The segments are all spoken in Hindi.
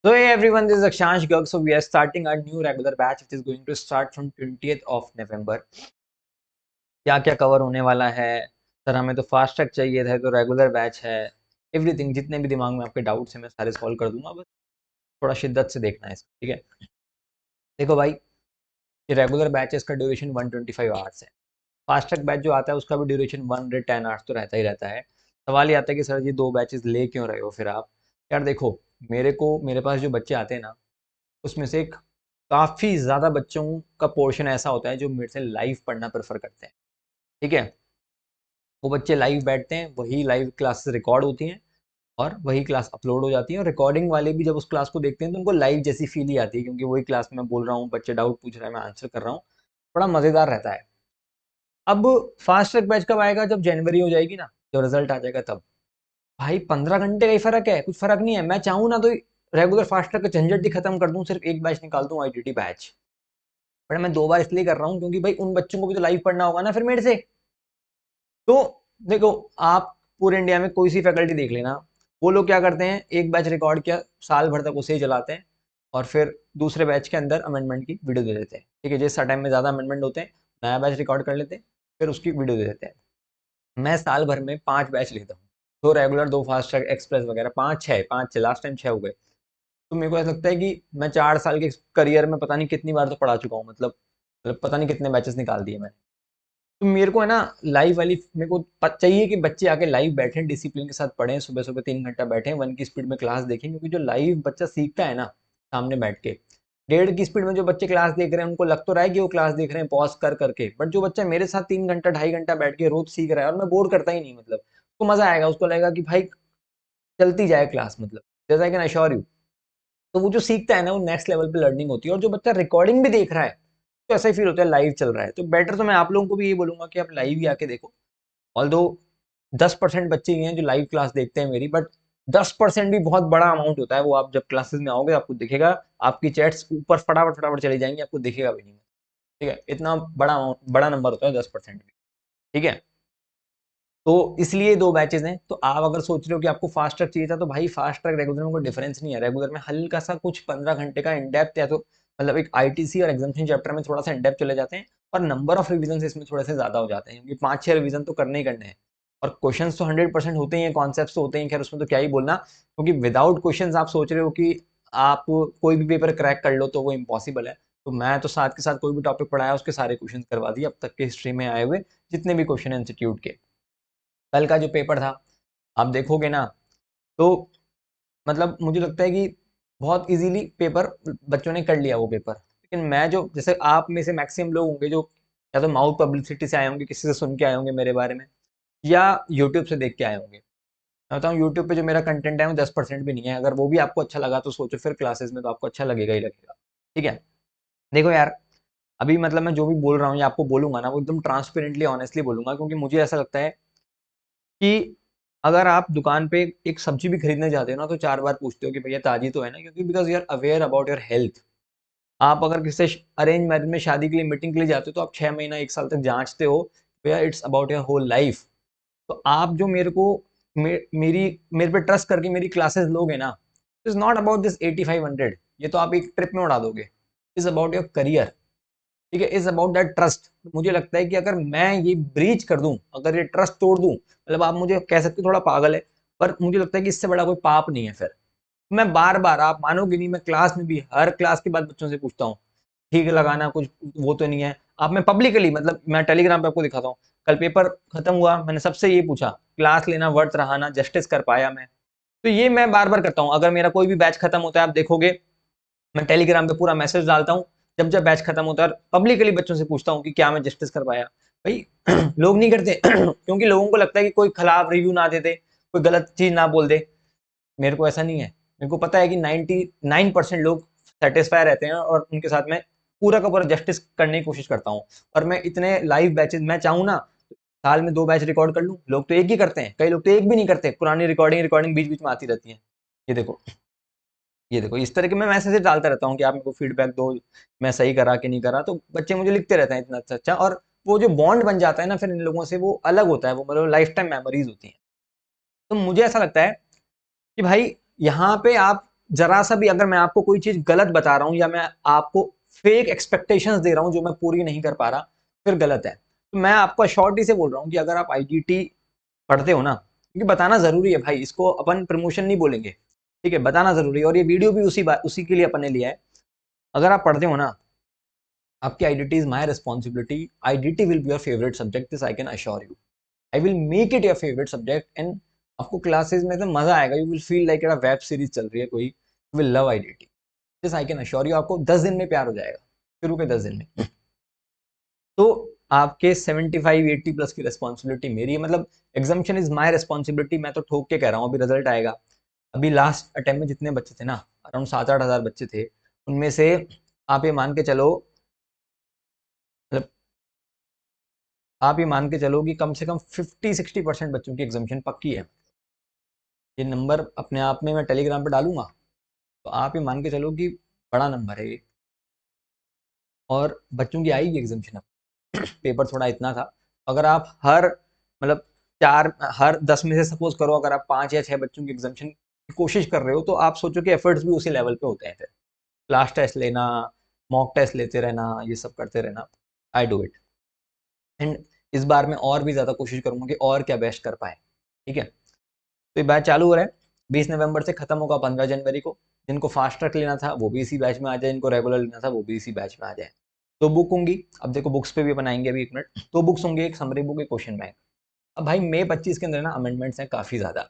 So hey everyone, this is Akshansh Garg. So we are starting our new regular batch, which is going to start from 20th of November. क्या क्या कवर होने वाला है सर? हमें तो फास्ट ट्रैक चाहिए था, तो रेगुलर बैच है। एवरीथिंग, जितने भी दिमाग में आपके डाउट्स हैं मैं सारे सॉल्व कर दूंगा। बस थोड़ा शिद्दत से देखना है इसको, ठीक है? देखो भाई, ये रेगुलर बैच है, इसका ड्यूरेशन 125 आवर्स है। फास्ट ट्रैक बैच जो आता है उसका भी ड्यूरेशन 110 आवर्स तो रहता ही रहता है। सवाल ये आता है कि सर जी दो बैचेस ले क्यों रहे हो फिर आप? यार देखो, मेरे पास जो बच्चे आते हैं ना, उसमें से एक काफ़ी ज़्यादा बच्चों का पोर्शन ऐसा होता है जो मेरे से लाइव पढ़ना प्रेफर करते हैं। ठीक है? वो बच्चे लाइव बैठते हैं, वही लाइव क्लासेस रिकॉर्ड होती हैं और वही क्लास अपलोड हो जाती है, और रिकॉर्डिंग वाले भी जब उस क्लास को देखते हैं तो उनको लाइव जैसी फील ही आती है, क्योंकि वही क्लास में मैं बोल रहा हूँ, बच्चे डाउट पूछ रहे हैं, मैं आंसर कर रहा हूँ। बड़ा मज़ेदार रहता है। अब फास्ट ट्रैक बैच कब आएगा? जब जनवरी हो जाएगी ना, जब रिजल्ट आ जाएगा तब। भाई 15 घंटे का ही फर्क है, कुछ फर्क नहीं है। मैं चाहूँ ना तो रेगुलर फास्ट ट्रैक का झंझट ही खत्म कर दूं, सिर्फ एक बैच निकाल दूं, आईटीटी बैच। बट मैं 2 बार इसलिए कर रहा हूँ क्योंकि भाई उन बच्चों को भी तो लाइव पढ़ना होगा ना फिर मेरे से। तो देखो, आप पूरे इंडिया में कोई सी फैकल्टी देख लेना, वो लोग क्या करते हैं, एक बैच रिकॉर्ड किया, साल भर तक उसे ही चलाते हैं, और फिर दूसरे बैच के अंदर अमेंडमेंट की वीडियो दे देते हैं। ठीक है, जिस टाइम में ज़्यादा अमेंडमेंट होते हैं, नया बैच रिकॉर्ड कर लेते हैं, फिर उसकी वीडियो दे देते हैं। मैं साल भर में 5 बैच लेता हूँ, 2 रेगुलर, 2 फास्ट ट्रैक, एक्सप्रेस वगैरह, 5 6 लास्ट टाइम 6 हो गए। तो मेरे को ऐसा लगता है कि मैं 4 साल के करियर में पता नहीं कितनी बार तो पढ़ा चुका हूँ, मतलब पता नहीं कितने बैचेस निकाल दिए मैंने। तो मेरे को है ना, लाइव वाली मेरे को चाहिए कि बच्चे आके लाइव बैठें, डिसिप्लिन के साथ पढ़ें, सुबह सुबह 3 घंटा बैठें, 1 की स्पीड में क्लास देखें, क्योंकि जो लाइव बच्चा सीखता है ना सामने बैठ के, 1.5 की स्पीड में जो बच्चे क्लास देख रहे हैं उनको लग तो रहा है कि वो क्लास देख रहे हैं पॉज कर करके, बट जो बच्चा मेरे साथ 3 घंटा 2.5 घंटा बैठ के रोज सीख रहा है और मैं बोर करता ही नहीं, मतलब उसको मजा आएगा, उसको लगेगा कि भाई चलती जाए क्लास, मतलब जैसा आई कैन अश्योर यू। तो वो जो सीखता है ना, वो नेक्स्ट लेवल पे लर्निंग होती है, और जो बच्चा रिकॉर्डिंग भी देख रहा है तो ऐसा ही फील होता है लाइव चल रहा है। तो बेटर तो मैं आप लोगों को भी ये बोलूंगा कि आप लाइव ही आके देखो। ऑल्दो 10% बच्चे ही हैं जो लाइव क्लास देखते हैं मेरी, बट 10% भी बहुत बड़ा अमाउंट होता है। वो आप जब क्लासेस में आओगे आपको दिखेगा, आपकी चैट्स ऊपर फटाफट फटाफट चली जाएंगी, आपको दिखेगा भी नहीं। ठीक है, इतना बड़ा अमाउंट, बड़ा नंबर होता है 10% भी। ठीक है, तो इसलिए 2 बैचेस हैं। तो आप अगर सोच रहे हो कि आपको फास्ट ट्रैक चाहिए था, तो भाई फास्ट ट्रैक रेगुलर में कोई डिफरेंस नहीं है। रेगुलर में हल्का सा कुछ 15 घंटे का इन डेप्थ, या तो मतलब एक आईटीसी और एग्जामिनेशन चैप्टर में थोड़ा सा इन डेप्थ चले जाते हैं, और नंबर ऑफ रिविजन इसमें थोड़े से ज्यादा हो जाते हैं, क्योंकि 5 6 रिविजन तो करने ही करने हैं। और क्वेश्चन तो 100% होते ही हैं, कॉन्सेप्ट तो होते ही हैं, खैर उसमें तो क्या ही बोलना, क्योंकि विदाउट क्वेश्चन आप सोच रहे हो कि आप कोई भी पेपर क्रैक कर लो तो वो इम्पॉसिबल है। तो मैं तो साथ के साथ कोई भी टॉपिक पढ़ाया उसके सारे क्वेश्चन करवा दिए अब तक के हिस्ट्री में आए हुए जितने भी क्वेश्चन इंस्टीट्यूट के। कल का जो पेपर था, आप देखोगे ना, तो मतलब मुझे लगता है कि बहुत इजीली पेपर बच्चों ने कर लिया वो पेपर। लेकिन मैं जो, जैसे आप में से मैक्सिमम लोग होंगे जो या तो माउथ पब्लिसिटी से आए होंगे, किसी से सुन के आए होंगे मेरे बारे में, या यूट्यूब से देख के आए होंगे। मैं बताऊँ, यूट्यूब पे जो मेरा कंटेंट है वो 10% भी नहीं है। अगर वो भी आपको अच्छा लगा तो सोचो फिर क्लासेस में तो आपको अच्छा लगेगा ही लगेगा। ठीक है, देखो यार, अभी मतलब मैं जो भी बोल रहा हूँ या आपको बोलूंगा ना, वो एकदम ट्रांसपेरेंटली ऑनेस्टली बोलूंगा, क्योंकि मुझे ऐसा लगता है कि अगर आप दुकान पे एक सब्जी भी खरीदने जाते हो ना, तो 4 बार पूछते हो कि भैया ताजी तो है ना, क्योंकि because you are aware about your health. आप अगर किसी अरेंज मैरिज में, शादी के लिए, मीटिंग के लिए जाते हो, तो आप 6 महीना 1 साल तक जांचते हो, भैया it's about your whole life. तो आप जो मेरे को मेरे पे ट्रस्ट करके मेरी क्लासेस लोगे ना, इज नॉट अबाउट दिस 8500, ये तो आप एक ट्रिप में उड़ा दोगे। Is about your career. ठीक है, इज अबाउट दैट ट्रस्ट। मुझे लगता है कि अगर मैं ये ब्रीच कर दूं, अगर ये ट्रस्ट तोड़ दूं, मतलब आप मुझे कह सकते हो थोड़ा पागल है, पर मुझे लगता है कि इससे बड़ा कोई पाप नहीं है फिर। मैं बार बार, आप मानोगे नहीं, मैं क्लास में भी हर क्लास के बाद बच्चों से पूछता हूँ, ठीक है लगाना कुछ वो तो नहीं है। आप, मैं पब्लिकली, मतलब मैं टेलीग्राम पे आपको दिखाता हूँ, कल पेपर खत्म हुआ, मैंने सबसे ये पूछा, क्लास लेना वर्थ रहा ना, जस्टिस कर पाया मैं? तो ये मैं बार बार करता हूँ। अगर मेरा कोई भी बैच खत्म होता है, आप देखोगे मैं टेलीग्राम पे पूरा मैसेज डालता हूँ, जब जब बैच खत्म होता है, पब्लिकली बच्चों से पूछता हूँ कि क्या मैं जस्टिस कर पाया। भाई लोग नहीं करते क्योंकि लोगों को लगता है कि कोई खराब रिव्यू ना दे दे, कोई गलत चीज ना बोल दे। मेरे को ऐसा नहीं है। मेरे को पता है कि 99% लोग सेटिस्फाई रहते हैं, और उनके साथ मैं पूरा का पूरा जस्टिस करने की कोशिश करता हूँ। और मैं इतने लाइव बैचेस, मैं चाहूँ ना साल में 2 बैच रिकॉर्ड कर लूँ। लोग तो एक ही करते हैं, कई लोग तो एक भी नहीं करते, पुरानी रिकॉर्डिंग रिकॉर्डिंग बीच बीच में आती रहती है। ये देखो, ये देखो, इस तरह के मैं मैसेज डालता रहता हूँ कि आप मेरे को फीडबैक दो, मैं सही करा कि नहीं करा। तो बच्चे मुझे लिखते रहते हैं इतना अच्छा अच्छा, और वो जो बॉन्ड बन जाता है ना फिर इन लोगों से, वो अलग होता है, वो मतलब लाइफ टाइम मेमोरीज होती हैं। तो मुझे ऐसा लगता है कि भाई यहाँ पे आप जरा सा भी अगर मैं आपको कोई चीज गलत बता रहा हूँ या मैं आपको फेक एक्सपेक्टेशंस दे रहा हूँ जो मैं पूरी नहीं कर पा रहा, फिर गलत है। तो मैं आपको शॉर्टली से बोल रहा हूँ कि अगर आप आईजीटी पढ़ते हो ना, क्योंकि बताना जरूरी है भाई, इसको अपन प्रमोशन नहीं बोलेंगे, ठीक है, बताना जरूरी है। और ये वीडियो भी उसी के लिए अपन ने लिया है। अगर आप पढ़ते हो ना, आपकी IDT is my responsibility, IDT will be your favourite subject, this I can assure you. I will make it your favourite subject and आपको क्लासेस में तो मजा आएगा, you will feel like web series चल रही है कोई, you will love IDT, this I can assure you. आपको 10 दिन में प्यार हो जाएगा, शुरू के 10 दिन में। तो आपके 75-80 प्लस की रिस्पॉन्सिबिलिटी मेरी है, मतलब एग्जामिशन इज माई रिस्पॉन्सिबिलिटी। मैं तो ठोक के कह रहा हूँ, अभी रिजल्ट आएगा। अभी लास्ट अटेम्प्ट में जितने बच्चे थे ना, अराउंड 7-8 हज़ार बच्चे थे, उनमें से आप ये मान के चलो, मतलब आप ये मान के चलो कि कम से कम 50-60% बच्चों की एग्जामिशन पक्की है। ये नंबर अपने आप में मैं टेलीग्राम पे डालूंगा, तो आप ये मान के चलो कि बड़ा नंबर है ये, और बच्चों की आएगी एग्जामिशन। अब पेपर थोड़ा इतना था, अगर आप हर मतलब हर 10 में से सपोज करो अगर आप 5 या 6 बच्चों की एग्जामिशन की कोशिश कर रहे हो, तो आप सोचो कि एफर्ट्स भी उसी लेवल पे होते हैं। फिर क्लास टेस्ट लेना, मॉक टेस्ट लेते रहना, ये सब करते रहना, आई डू इट। एंड इस बार मैं और भी ज़्यादा कोशिश करूंगा कि और क्या बेस्ट कर पाए, ठीक है। तो ये बैच चालू हो रहा है, 20 नवंबर से खत्म होगा 15 जनवरी को। जिनको फास्ट ट्रैक लेना था वो भी इसी बैच में आ जाए, जिनको रेगुलर लेना था वो भी इसी बैच में आ जाए। तो बुक होंगी, अब देखो बुक्स पे भी बनाएंगे अभी 1 मिनट। तो बुक्स होंगे, एक समरी बुक, एक क्वेश्चन बैंक। अब भाई मई 25 के अंदर ना अमेंडमेंट्स हैं काफ़ी ज़्यादा।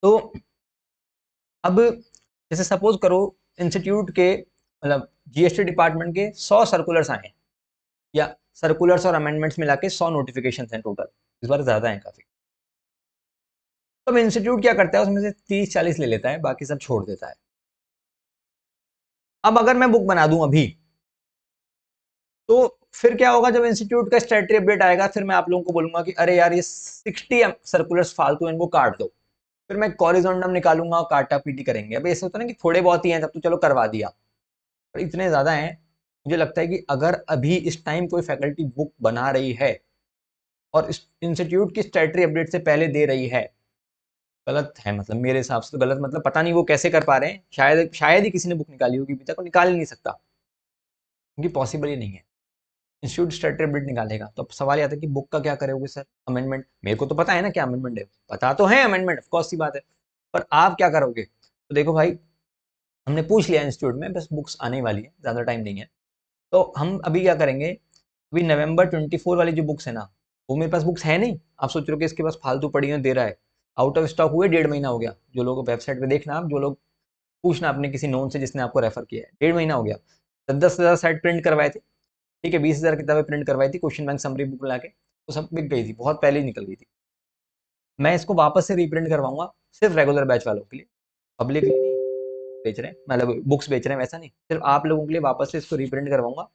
तो अब जैसे सपोज करो इंस्टीट्यूट के मतलब जीएसटी डिपार्टमेंट के 100 सर्कुलर्स आए, या सर्कुलर्स और अमेंडमेंट्स मिला के 100 नोटिफिकेशन हैं टोटल, इस बार ज़्यादा है काफ़ी। तो इंस्टीट्यूट क्या करता है, उसमें से 30-40 ले लेता है, बाकी सब छोड़ देता है। अब अगर मैं बुक बना दूं अभी, तो फिर क्या होगा, जब इंस्टीट्यूट का स्टैट्यूटरी अपडेट आएगा, फिर मैं आप लोगों को बोलूंगा कि अरे यार ये 60 सर्कुलर्स फालतू हैं, इनको काट दो। फिर मैं कॉरिजोंडम निकालूंगा और काटा पीटी करेंगे। अब ऐसा होता है ना कि थोड़े बहुत ही हैं, तब तो चलो करवा दिया, पर इतने ज्यादा हैं, मुझे लगता है कि अगर अभी इस टाइम कोई फैकल्टी बुक बना रही है और इंस्टीट्यूट की स्टैट्यूटरी अपडेट से पहले दे रही है, गलत है। मतलब मेरे हिसाब से तो गलत, मतलब पता नहीं वो कैसे कर पा रहे हैं, शायद ही किसी ने बुक निकाली होगी, अभी तक निकाल ही नहीं सकता, क्योंकि पॉसिबल ही नहीं है। इंस्टीट्यूट स्टैट्यूटरी अपडेट निकालेगा, तो अब सवाल ये आता है कि बुक का क्या करोगे सर, अमेंडमेंट मेरे को तो पता है ना क्या अमेंडमेंट है, पता तो है अमेंडमेंट, ऑफ कोर्स सी बात है, पर आप क्या करोगे। तो देखो भाई, हमने पूछ लिया इंस्टीट्यूट में, बस बुक्स आने वाली है, ज़्यादा टाइम नहीं है। तो हम अभी क्या करेंगे, अभी नवंबर 24 वाली जो बुक्स है ना, वो मेरे पास बुक्स है नहीं। आप सोच रहे हो कि इसके पास फालतू पड़ी है दे रहा है, आउट ऑफ स्टॉक हुए 1.5 महीना हो गया। जो लोग वेबसाइट पे देखना, आप जो लोग पूछना अपने किसी नोन से जिसने आपको रेफर किया है, 1.5 महीना हो गया। 10-10 हज़ार साइट प्रिंट करवाए थे, ठीक है, 20,000 किताबें प्रिंट करवाई थी क्वेश्चन बैंक समरी बुक ला के, तो सब बिक गई थी, बहुत पहले ही निकल गई थी। मैं इसको वापस से रीप्रिंट करवाऊंगा, सिर्फ रेगुलर बैच वालों के लिए, पब्लिक नहीं बेच रहे हैं, मतलब बुक्स बेच रहे हैं वैसा नहीं, सिर्फ आप लोगों के लिए वापस से इसको रीप्रिंट करवाऊंगा,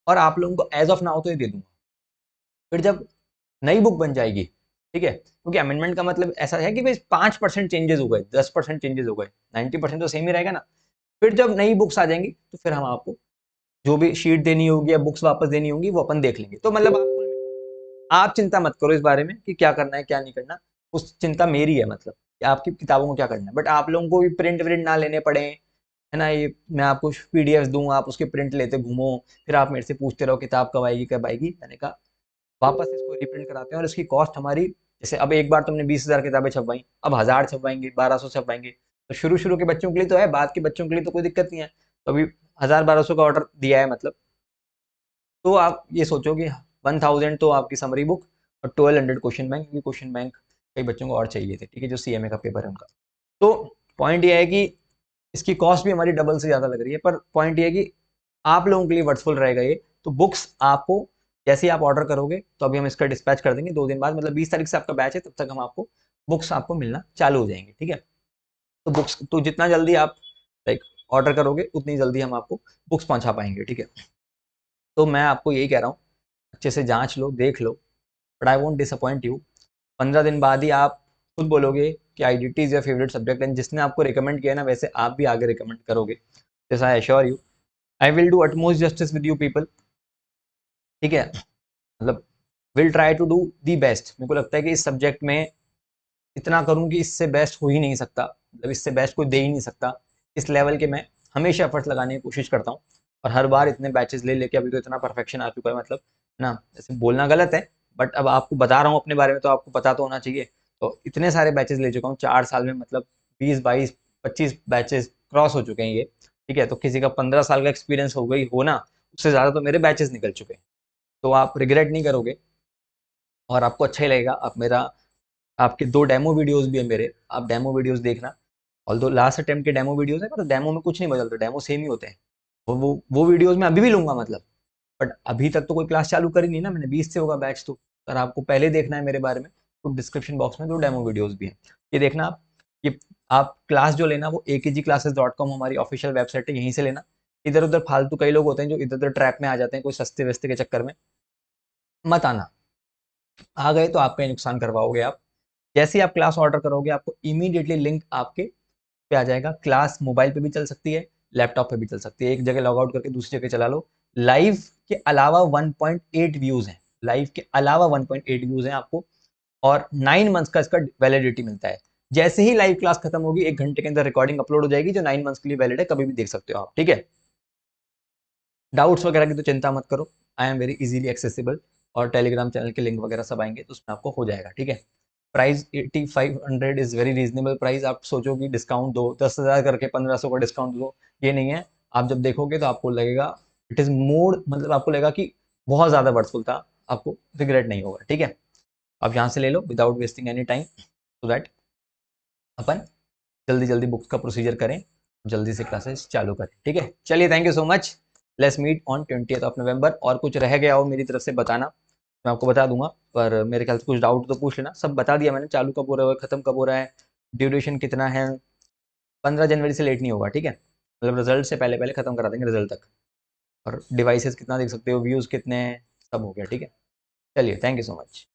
और आप लोगों को एज ऑफ नाउ तो ये दे दूंगा। फिर जब नई बुक बन जाएगी, ठीक है, क्योंकि अमेंडमेंट का मतलब ऐसा है कि भाई 5% चेंजेस हो गए, 10% चेंजेस हो गए, 90% तो सेम ही रहेगा ना। फिर जब नई बुक्स आ जाएंगी, तो फिर हम आपको जो भी शीट देनी होगी या बुक्स वापस देनी होगी वो अपन देख लेंगे। तो मतलब आप चिंता मत करो इस बारे में कि क्या करना है क्या नहीं करना, उस चिंता मेरी है, मतलब कि आपकी किताबों को क्या करना है। बट आप लोगों को भी प्रिंट व्रिंट ना लेने पड़े, है ना, ये मैं आपको पीडीएफ दूं, आप उसके प्रिंट लेते घूमो, फिर आप मेरे से पूछते रहो किताब कब आएगी कब आएगी। मैंने कहा वापस इसको रिप्रिंट कराते हैं, और इसकी कॉस्ट हमारी, जैसे अब एक बार तुमने 20,000 किताबें छपवाई, अब 1000 छपवाएंगे, 1200 छपवाएंगे, तो शुरू के बच्चों के लिए तो है, बाद के बच्चों के लिए तो कोई दिक्कत नहीं है। तो अभी 1000-1200 का ऑर्डर दिया है, मतलब तो आप ये सोचो कि 1000 तो आपकी समरी बुक और 1200 क्वेश्चन बैंक, क्योंकि क्वेश्चन बैंक कई बच्चों को और चाहिए थे, ठीक है, जो सीएमए का पेपर है उनका। तो पॉइंट ये है कि इसकी कॉस्ट भी हमारी डबल से ज़्यादा लग रही है, पर पॉइंट ये है कि आप लोगों के लिए वर्थफुल रहेगा ये। तो बुक्स आपको जैसे ही आप ऑर्डर करोगे, तो अभी हम इसका डिस्पैच कर देंगे 2 दिन बाद, मतलब 20 तारीख से आपका बैच है, तब तक हम आपको बुक्स आपको मिलना चालू हो जाएंगे, ठीक है। तो बुक्स तो जितना जल्दी आप लाइक ऑर्डर करोगे, उतनी जल्दी हम आपको बुक्स पहुंचा पाएंगे, ठीक है। तो मैं आपको यही कह रहा हूँ, अच्छे से जांच लो, देख लो, but I won't disappoint you. 15 दिन बाद ही आप खुद बोलोगे कि IDT is your favourite subject, and जिसने आपको रिकमेंड किया है ना, वैसे आप भी आगे रिकमेंड करोगे, this I assure you. I will do utmost justice with you people, ठीक है, मतलब will try to do the best. मेरे को लगता है कि इस सब्जेक्ट में इतना करूं कि इससे बेस्ट हो ही नहीं सकता, मतलब इससे बेस्ट कोई दे ही नहीं सकता। इस लेवल के मैं हमेशा एफर्ट्स लगाने की कोशिश करता हूँ, और हर बार इतने बैचेस ले लेके अभी तो इतना परफेक्शन आ चुका है, मतलब ना, ऐसे बोलना गलत है, बट अब आपको बता रहा हूँ अपने बारे में तो आपको पता तो होना चाहिए। तो इतने सारे बैचेस ले चुका हूँ 4 साल में, मतलब 20 22 25 बैचेस क्रॉस हो चुके हैं ये। ठीक है, तो किसी का 15 साल का एक्सपीरियंस हो गई हो ना, उससे ज़्यादा तो मेरे बैचेस निकल चुके हैं। तो आप रिग्रेट नहीं करोगे और आपको अच्छा ही लगेगा। आप मेरा, आपके 2 डेमो वीडियोस भी है मेरे, आप डेमो वीडियोस देखना। ऑल दो लास्ट अटेम्प्ट के डेमो वीडियोस है, पर डेमो में कुछ नहीं बदलता, डेमो सेम ही होते हैं। वो वीडियोस मैं अभी भी लूंगा, मतलब, बट अभी तक तो कोई क्लास चालू करी नहीं ना मैंने, 20 से होगा बैच तो। अगर आपको पहले देखना है मेरे बारे में तो डिस्क्रिप्शन बॉक्स में 2 डेमो वीडियोस भी हैं, ये देखना आप। ये आप क्लास जो लेना वो akgclasses.com हमारी ऑफिशियल वेबसाइट है, यहीं से लेना। इधर उधर फालतू कई लोग होते हैं जो इधर उधर ट्रैप में आ जाते हैं, कोई सस्ते वस्ते के चक्कर में मत आना। आ गए तो आपका ही नुकसान करवाओगे आप। जैसे ही आप क्लास ऑर्डर करोगे आपको इमीडिएटली लिंक आपके पे आ जाएगा। क्लास मोबाइल पे भी चल सकती है, लैपटॉप पे भी चल सकती है, एक जगह लॉग आउट करके दूसरी जगह चला लो। लाइव के अलावा 1.8 व्यूज हैं, लाइव के अलावा 1.8 व्यूज हैं आपको, और 9 मंथ्स का इसका वैलिडिटी मिलता है। जैसे ही लाइव क्लास खत्म होगी 1 घंटे के अंदर रिकॉर्डिंग अपलोड हो जाएगी जो 9 मंथ्स के लिए वैलिड है, कभी भी देख सकते हो आप। ठीक है, डाउट्स वगैरह की तो चिंता मत करो, I am very easily accessible, और टेलीग्राम चैनल के लिंक वगैरह सब आएंगे तो उसमें आपको हो जाएगा। ठीक है, price 8500 is very reasonable price. आप सोचो कि डिस्काउंट दो, 10,000 करके 1500 का डिस्काउंट दो, ये नहीं है। आप जब देखोगे तो आपको लगेगा इट इज़ मोर, मतलब आपको लगेगा कि बहुत ज़्यादा वर्थफुल था, आपको रिग्रेट नहीं होगा। ठीक है, आप यहाँ से ले लो without wasting any time, so that अपन जल्दी जल्दी बुक्स का प्रोसीजर करें, जल्दी से क्लासेस चालू करें। ठीक है, चलिए, thank you so much. Let's meet on 20th of November. और कुछ रह गया हो मेरी तरफ से बताना, मैं आपको बता दूंगा, पर मेरे ख्याल से कुछ डाउट तो पूछ लेना, सब बता दिया मैंने, चालू कब हो रहा है, खत्म कब हो रहा है, ड्यूरेशन कितना है। 15 जनवरी से लेट नहीं होगा, ठीक है, मतलब रिजल्ट से पहले पहले खत्म करा देंगे रिजल्ट तक। और डिवाइसेस कितना देख सकते हो, व्यूज़ कितने हैं, सब हो गया। ठीक है, चलिए, थैंक यू सो मच।